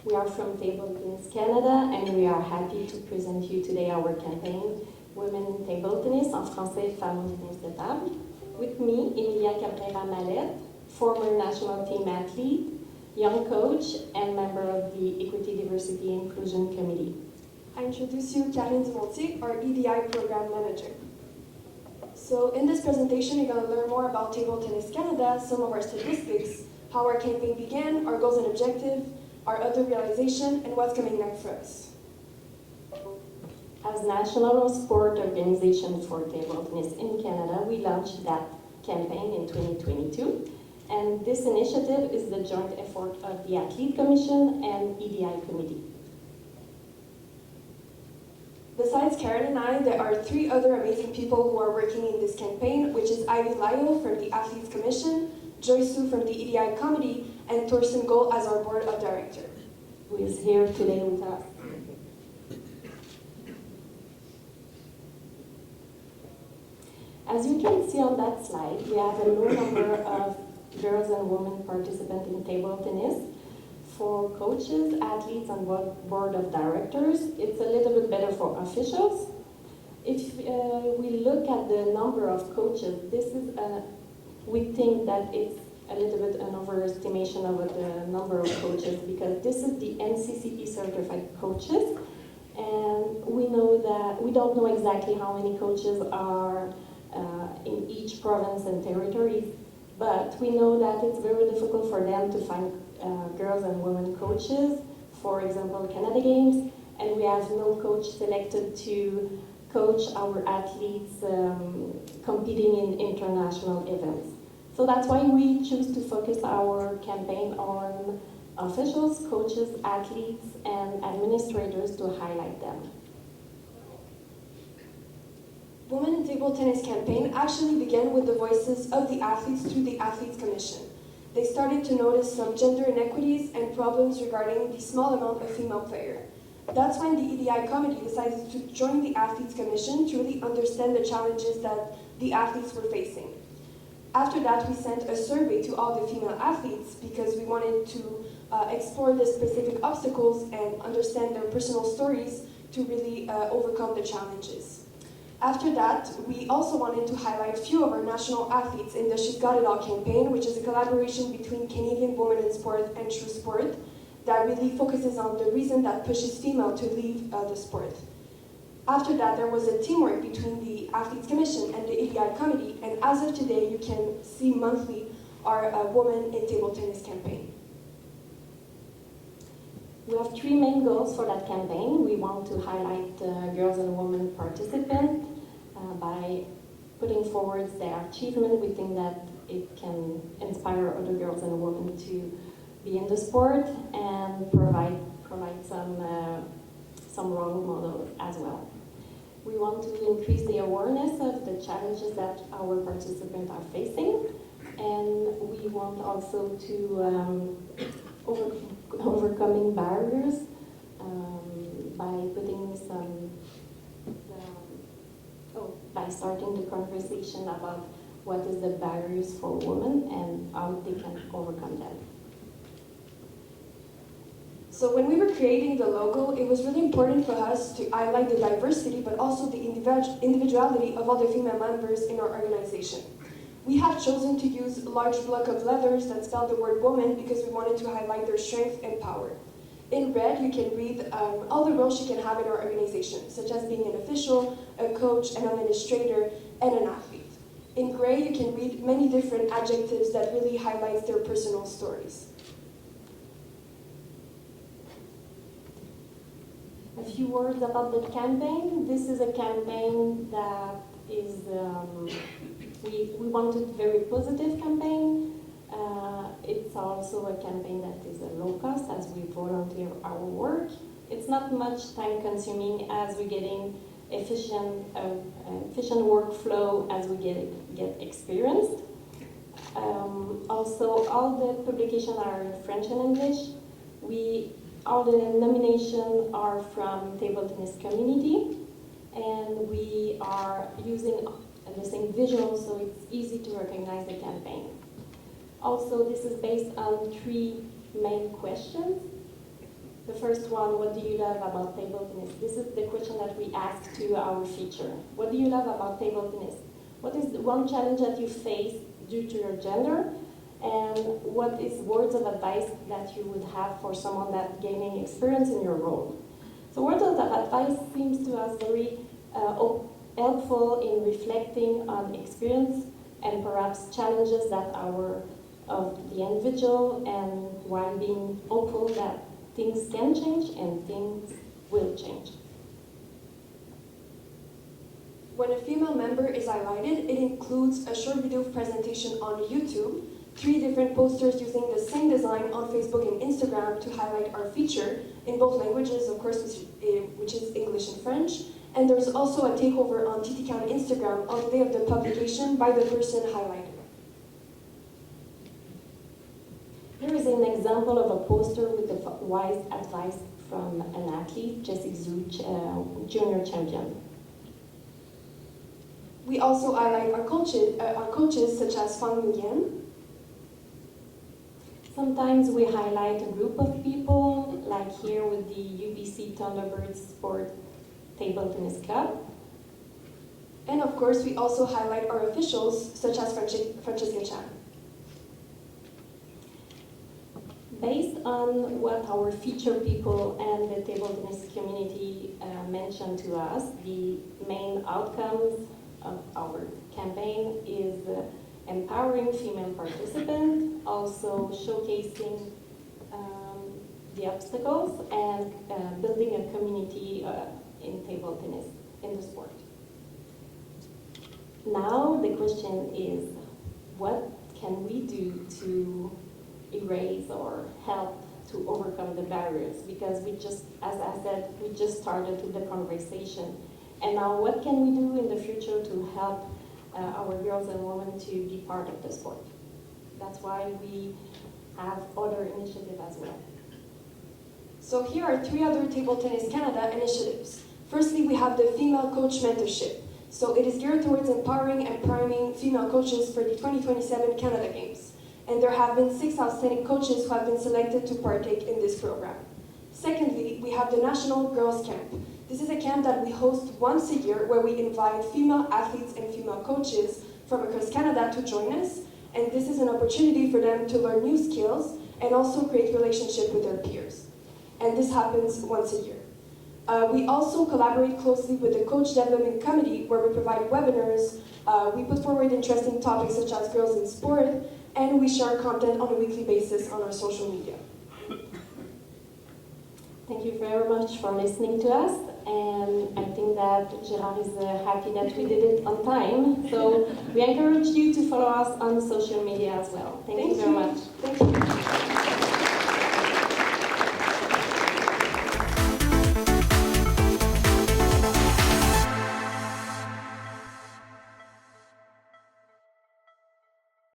We are from Table Tennis Canada, and we are happy to present you today our campaign, Women in Table Tennis, en français, femmes au tennis de table. With me, Emilia Cabrera Mallette, former national team athlete, young coach, and member of the Equity, Diversity, Inclusion Committee. I introduce you Karine Dumontier, our EDI program manager. So in this presentation, you're going to learn more about Table Tennis Canada, some of our statistics, how our campaign began, our goals and objectives, our other realization, and what's coming next for us. As national sport organization for table tennis in Canada, we launched that campaign in 2022. And this initiative is the joint effort of the Athlete Commission and EDI Committee. Besides Karine and I, there are three other amazing people who are working in this campaign, which is Ivy Lyle from the Athletes Commission, Joignez-vous from the EDI Committee, and Thorsten Gohl as our Board of Directors. Who is here today with us. As you can see on that slide, we have a low number of girls and women participants in table tennis. For coaches, athletes, and board of directors, it's a little bit better for officials. If we look at the number of coaches, we think that it's a little bit an overestimation of the number of coaches, because this is the NCCP certified coaches, and we know that we don't know exactly how many coaches are in each province and territory, but we know that it's very difficult for them to find girls and women coaches, for example, Canada Games, and we have no coach selected to coach our athletes competing in international events. So that's why we choose to focus our campaign on officials, coaches, athletes, and administrators to highlight them. Women in Table Tennis campaign actually began with the voices of the athletes through the Athletes Commission. They started to notice some gender inequities and problems regarding the small amount of female players. That's when the EDI committee decided to join the Athletes Commission to really understand the challenges that the athletes were facing. After that, we sent a survey to all the female athletes because we wanted to explore the specific obstacles and understand their personal stories to really overcome the challenges. After that, we also wanted to highlight a few of our national athletes in the She's Got It All campaign, which is a collaboration between Canadian Women in Sport and True Sport that really focuses on the reason that pushes female to leave the sport. After that, there was a teamwork between the Athletes Commission and the EDI Committee, and as of today, you can see monthly our Women in Table Tennis campaign. We have three main goals for that campaign. We want to highlight girls and women participants by putting forward their achievement. We think that it can inspire other girls and women to be in the sport and provide some role models as well. We want to increase the awareness of the challenges that our participants are facing, and we want also to overcoming barriers by putting by starting the conversation about what is the barriers for women and how they can overcome them. So when we were creating the logo, it was really important for us to highlight the diversity, but also the individuality of all the female members in our organization. We have chosen to use a large block of letters that spell the word woman because we wanted to highlight their strength and power. In red, you can read all the roles she can have in our organization, such as being an official, a coach, an administrator, and an athlete. In gray, you can read many different adjectives that really highlight their personal stories. A few words about the campaign. This is a campaign that is, we wanted a very positive campaign. It's also a campaign that is a low cost as we volunteer our work. It's not much time consuming as we're getting efficient workflow as we get experienced. Also, all the publications are in French and English. All the nominations are from table tennis community, and we are using the same visuals, so it's easy to recognize the campaign. Also, this is based on three main questions. The first one, what do you love about table tennis? This is the question that we ask to our feature. What do you love about table tennis? What is the one challenge that you face due to your gender? And what is words of advice that you would have for someone that's gaining experience in your role? So words of advice seems to us very helpful in reflecting on experience and perhaps challenges that of the individual, and while being hopeful that things can change and things will change. When a female member is highlighted, it includes a short video presentation on YouTube, 3 different posters using the same design on Facebook and Instagram to highlight our feature in both languages, of course, which is English and French. And there's also a takeover on TTCAN Instagram on the day of the publication by the person highlighted. Here is an example of a poster with the wise advice from an athlete, Joignez-vous, junior champion. We also highlight our coaches such as femmes. Sometimes we highlight a group of people, like here with the UBC Thunderbirds Sport Table Tennis Club. And of course, we also highlight our officials such as Francesca Chan. Based on what our feature people and the table tennis community mentioned to us, the main outcomes of our campaign is empowering female participants, also showcasing the obstacles, and building a community in table tennis, in the sport. Now the question is, what can we do to erase or help to overcome the barriers? Because we just, as I said, we just started with the conversation. And now what can we do in the future to help our girls and women to be part of the sport? That's why we have other initiatives as well. So here are 3 other Table Tennis Canada initiatives. Firstly, we have the Female Coach Mentorship. So it is geared towards empowering and priming female coaches for the 2027 Canada Games. And there have been 6 outstanding coaches who have been selected to partake in this program. Secondly, we have the National Girls Camp. This is a camp that we host once a year where we invite female athletes and female coaches from across Canada to join us. And this is an opportunity for them to learn new skills and also create relationships with their peers. And this happens once a year. We also collaborate closely with the Coach Development Committee, where we provide webinars, we put forward interesting topics such as girls in sport, and we share content on a weekly basis on our social media. Thank you very much for listening to us, and I think that Gerard is happy that we did it on time. So we encourage you to follow us on social media as well. Thank you very much.